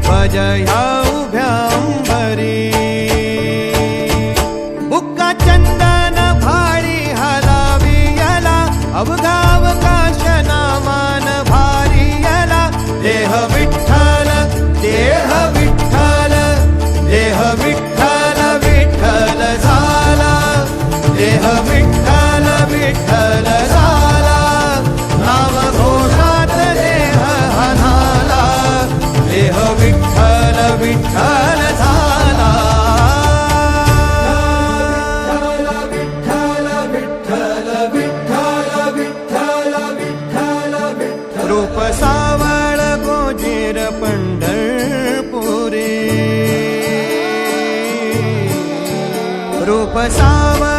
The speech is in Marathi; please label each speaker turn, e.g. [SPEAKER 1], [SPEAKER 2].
[SPEAKER 1] भजया उभ्या अंबरी बुक्का चंदन भाळी हलावी याला अवघावकाश नामान भारी याला देह विठ्ठल देह विठ्ठल देह विठ्ठल विठ्ठल झाला देह विठ्ठल विठ्ठल झाला नाम घोषात देह हनाला देह विठ्ठल विठ्ठल झाला विठ्ठल विठ्ठल विठ्ठल विठ्ठल विठ्ठल विठ्ठल रूप सावळ गोजीर पंढरपुरी रूप सावळ